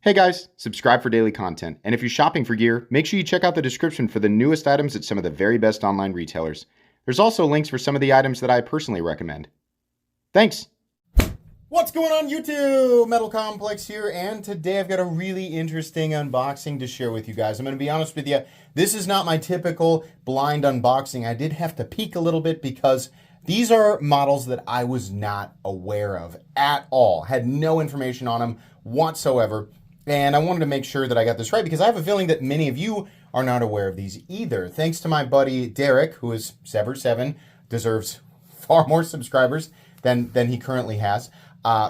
Hey guys, subscribe for daily content. And if you're shopping for gear, make sure you check out the description for the newest items at some of the very best online retailers. There's also links for some of the items that I personally recommend. Thanks! What's going on YouTube? Metal Complex here, and today I've got a really interesting unboxing to share with you guys. I'm going to be honest with you, this is not my typical blind unboxing. I did have to peek a little bit because these are models that I was not aware of at all. Had no information on them whatsoever. And I wanted to make sure that I got this right because I have a feeling that many of you are not aware of these either. Thanks to my buddy Derek, who is Sever7, deserves far more subscribers than he currently has.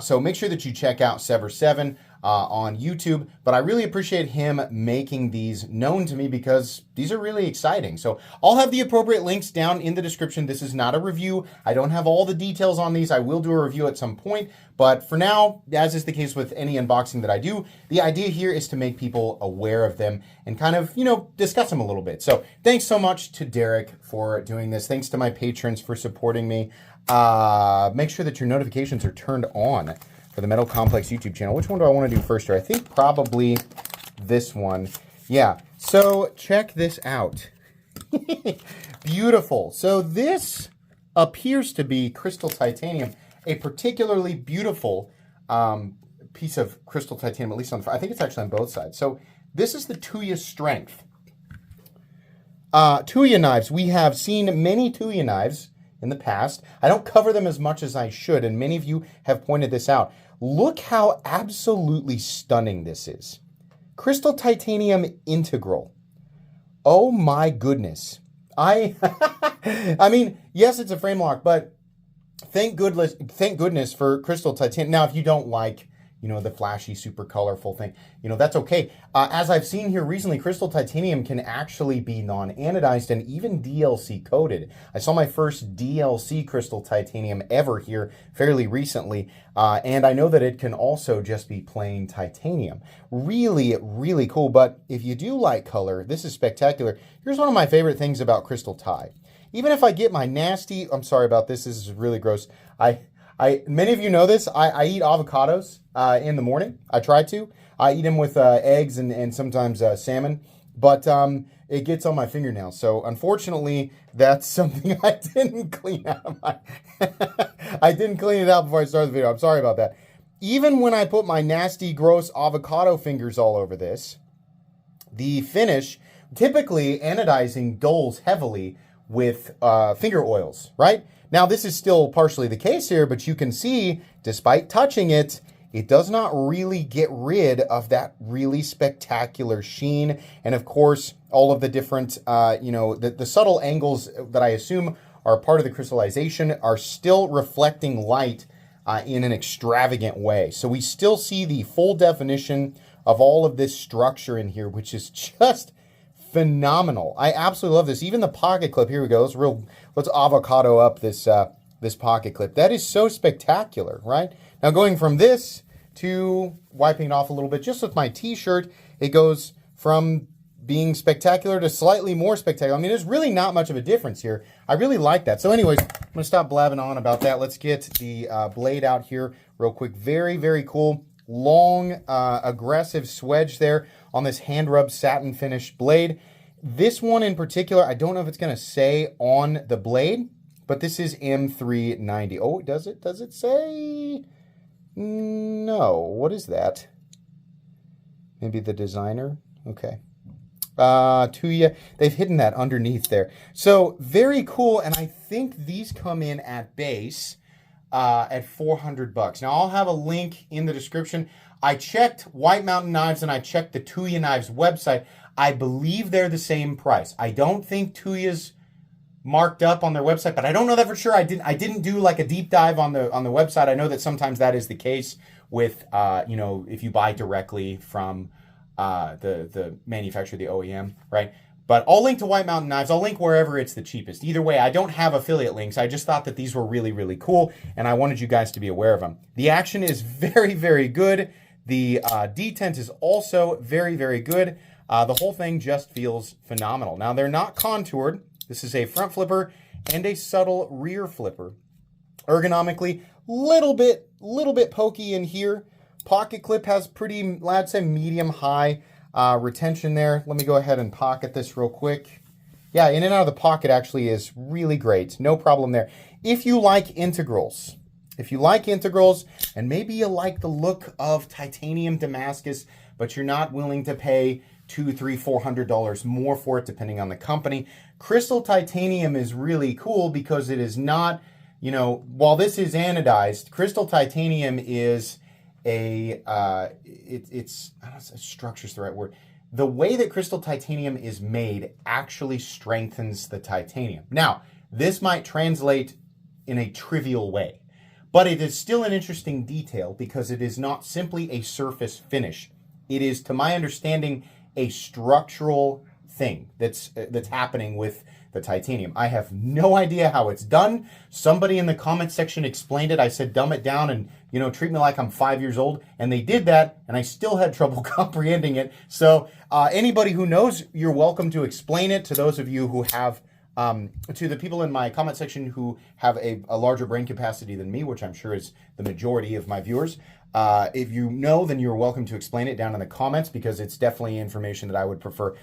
So make sure that you check out Sever7 on YouTube. But I really appreciate him making these known to me because these are really exciting. So I'll have the appropriate links down in the description. This is not a review. I don't have all the details on these. I will do a review at some point. But for now, as is the case with any unboxing that I do, the idea here is to make people aware of them and kind of, discuss them a little bit. So thanks so much to Derek for doing this. Thanks to my patrons for supporting me. Make sure that your notifications are turned on for the Metal Complex YouTube channel. Which one do I want to do first here? I think probably this one. Yeah, so check this out. Beautiful. So this appears to be crystal titanium, a particularly beautiful piece of crystal titanium, at least on the front. I think it's actually on both sides. So this is the Tuya Strength. Tuya knives. We have seen many Tuya knives in the past. I don't cover them as much as I should, and many of you have pointed this out. Look how absolutely stunning this is. Crystal titanium integral. Oh my goodness. I mean, yes, it's a frame lock, but thank goodness for crystal titanium. Now, if you don't like, the flashy, super colorful thing, that's okay. As I've seen here recently, crystal titanium can actually be non-anodized and even DLC coated. I saw my first DLC crystal titanium ever here fairly recently, and I know that it can also just be plain titanium. Really, really cool, but if you do like color, this is spectacular. Here's one of my favorite things about crystal tie. Even if I get my nasty, I'm sorry about this, this is really gross. Many of you know this, I eat avocados in the morning. I try to. I eat them with eggs and sometimes salmon, but it gets on my fingernails. So unfortunately, that's something I didn't clean out of my... I didn't clean it out before I started the video. I'm sorry about that. Even when I put my nasty, gross avocado fingers all over this, the finish, typically anodizing dulls heavily with finger oils, right? Now, this is still partially the case here, but you can see, despite touching it, it does not really get rid of that really spectacular sheen. And of course, all of the different, the subtle angles that I assume are part of the crystallization are still reflecting light in an extravagant way. So we still see the full definition of all of this structure in here, which is just phenomenal. I absolutely love this. Even the pocket clip, here we go. Let's avocado up this this pocket clip. That is so spectacular, right? Now going from this to wiping it off a little bit, just with my t-shirt, it goes from being spectacular to slightly more spectacular. I mean, there's really not much of a difference here. I really like that. So anyways, I'm going to stop blabbing on about that. Let's get the blade out here real quick. Very, very cool. Long, aggressive swedge there on this hand-rubbed satin finished blade. This one in particular, I don't know if it's going to say on the blade, but this is M390. Oh, does it? Does it say? No. What is that? Maybe the designer? Okay. Tuya. They've hidden that underneath there. So very cool, and I think these come in at base at $400. Now, I'll have a link in the description. I checked White Mountain Knives and I checked the Tuya Knives website. I believe they're the same price. I don't think Tuya's marked up on their website, but I don't know that for sure. I didn't do like a deep dive on the website. I know that sometimes that is the case with if you buy directly from the manufacturer, the OEM, right? But I'll link to White Mountain Knives. I'll link wherever it's the cheapest. Either way, I don't have affiliate links. I just thought that these were really, really cool, and I wanted you guys to be aware of them. The action is very, very good. The detent is also very, very good. The whole thing just feels phenomenal. Now, they're not contoured. This is a front flipper and a subtle rear flipper. Ergonomically, little bit pokey in here, Pocket clip has pretty, I'd say medium high retention there. Let me go ahead and pocket this real quick. Yeah, in and out of the pocket actually is really great. No problem there. If you like integrals, and maybe you like the look of titanium Damascus, but you're not willing to pay $200, $300, $400 more for it, depending on the company, crystal titanium is really cool because it is not, while this is anodized, crystal titanium is structure's the right word. The way that crystal titanium is made actually strengthens the titanium. Now, this might translate in a trivial way, but it is still an interesting detail because it is not simply a surface finish. It is, to my understanding, a structural thing that's happening with the titanium. I have no idea how it's done. Somebody in the comment section explained it. I said, dumb it down and, treat me like I'm 5 years old. And they did that, and I still had trouble comprehending it. So anybody who knows, you're welcome to explain it. To those of you who have, to the people in my comment section who have a larger brain capacity than me, which I'm sure is the majority of my viewers, if you know, then you're welcome to explain it down in the comments because it's definitely information that I would prefer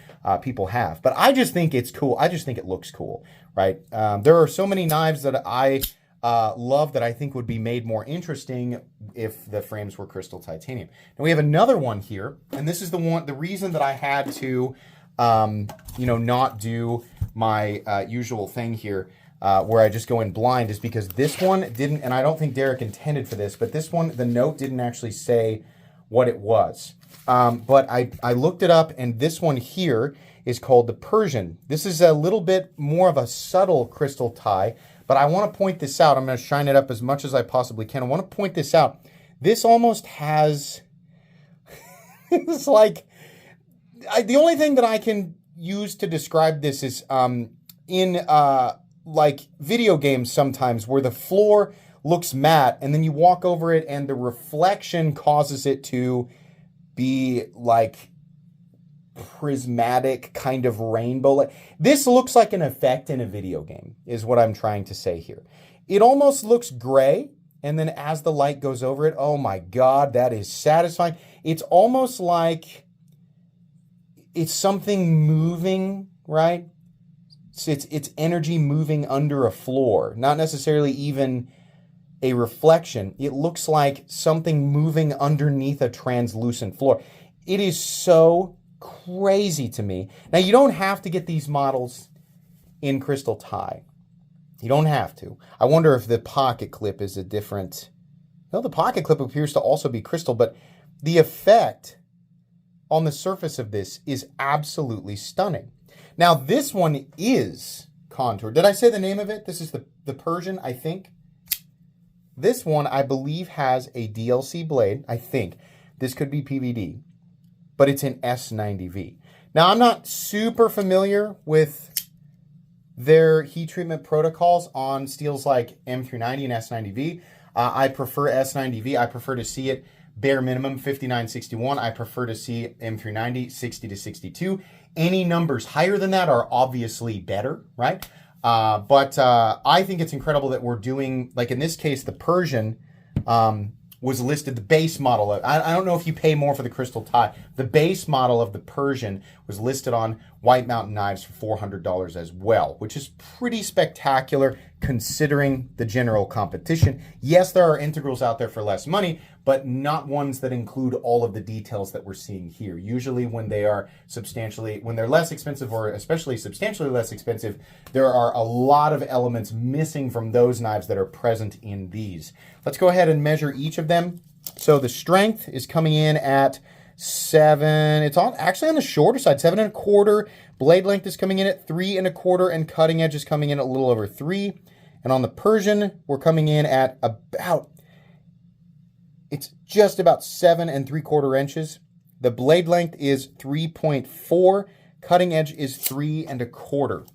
people have. But I just think it's cool. I just think it looks cool, right? There are so many knives that I love that I think would be made more interesting if the frames were crystal titanium. Now we have another one here, and this is the reason that I had to, not do my usual thing here. Where I just go in blind is because this one didn't, and I don't think Derek intended for this, but this one, the note didn't actually say what it was. But I looked it up, and this one here is called the Persian. This is a little bit more of a subtle crystal tie, but I want to point this out. I'm going to shine it up as much as I possibly can. I want to point this out. This almost has, it's like, the only thing that I can use to describe this is in like video games sometimes where the floor looks matte and then you walk over it and the reflection causes it to be like prismatic kind of rainbow. This looks like an effect in a video game is what I'm trying to say here. It almost looks gray, and then as the light goes over it, oh my God, that is satisfying. It's almost like it's something moving, right? It's energy moving under a floor, not necessarily even a reflection. It looks like something moving underneath a translucent floor. It is so crazy to me. Now, you don't have to get these models in crystal tie. You don't have to. I wonder if the pocket clip is a different... No, the pocket clip appears to also be crystal, but the effect on the surface of this is absolutely stunning. Now, this one is contoured. Did I say the name of it? This is the Persian, I think. This one, I believe, has a DLC blade. I think. This could be PVD, but it's an S90V. Now, I'm not super familiar with their heat treatment protocols on steels like M390 and S90V. I prefer S90V. I prefer to see it bare minimum 5961. I prefer to see M390 60 to 62. Any numbers higher than that are obviously better, right? But I think it's incredible that we're doing, like in this case, the Persian was listed, the base model. I don't know if you pay more for the crystal tie. The base model of the Persian was listed on White Mountain Knives for $400 as well, which is pretty spectacular considering the general competition. Yes, there are integrals out there for less money, but not ones that include all of the details that we're seeing here. Usually when they are when they're less expensive, or especially substantially less expensive, there are a lot of elements missing from those knives that are present in these. Let's go ahead and measure each of them. So the strength is coming in at 7. It's actually on the shorter side, 7.25. Blade length is coming in at 3.25, and cutting edge is coming in at a little over 3. And on the Persian, we're coming in at it's just about 7.75 inches. The blade length is 3.4. Cutting edge is 3.25.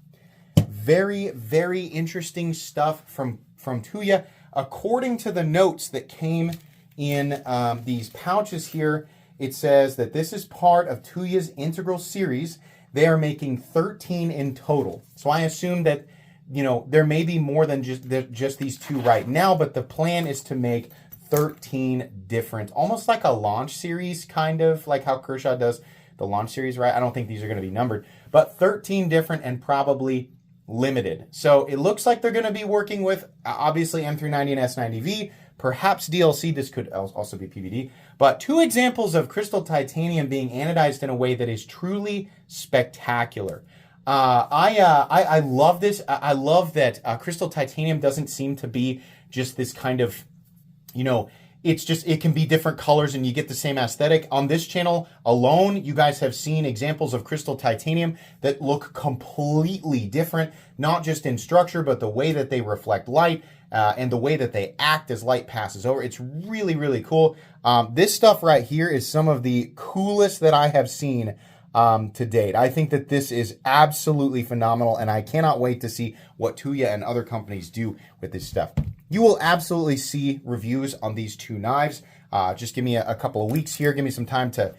Very, very interesting stuff from Tuya. According to the notes that came in these pouches here, it says that this is part of Tuya's integral series. They are making 13 in total. So I assume that, there may be more than just these two right now, but the plan is to make 13 different, almost like a launch series, kind of like how Kershaw does the launch series, right? I don't think these are going to be numbered, but 13 different and probably limited. So it looks like they're going to be working with obviously M390 and S90V, perhaps DLC. This could also be PVD, but 2 examples of crystal titanium being anodized in a way that is truly spectacular. I love this. I love that crystal titanium doesn't seem to be just this kind of, you know, it can be different colors and you get the same aesthetic. On this channel alone, you guys have seen examples of crystal titanium that look completely different, not just in structure, but the way that they reflect light and the way that they act as light passes over. It's really, really cool. This stuff right here is some of the coolest that I have seen to date. I think that this is absolutely phenomenal, and I cannot wait to see what Tuya and other companies do with this stuff. You will absolutely see reviews on these 2 knives. Just give me a couple of weeks here. Give me some time to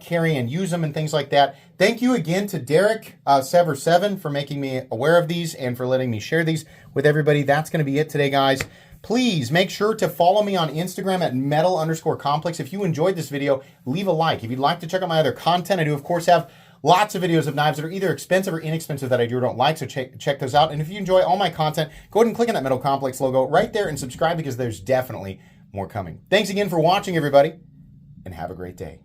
carry and use them and things like that. Thank you again to Derek Sever7 for making me aware of these and for letting me share these with everybody. That's going to be it today, guys. Please make sure to follow me on Instagram at metal_complex. If you enjoyed this video, leave a like. If you'd like to check out my other content, I do, of course, have lots of videos of knives that are either expensive or inexpensive that I do or don't like, so check those out. And if you enjoy all my content, go ahead and click on that Metal Complex logo right there and subscribe because there's definitely more coming. Thanks again for watching, everybody, and have a great day.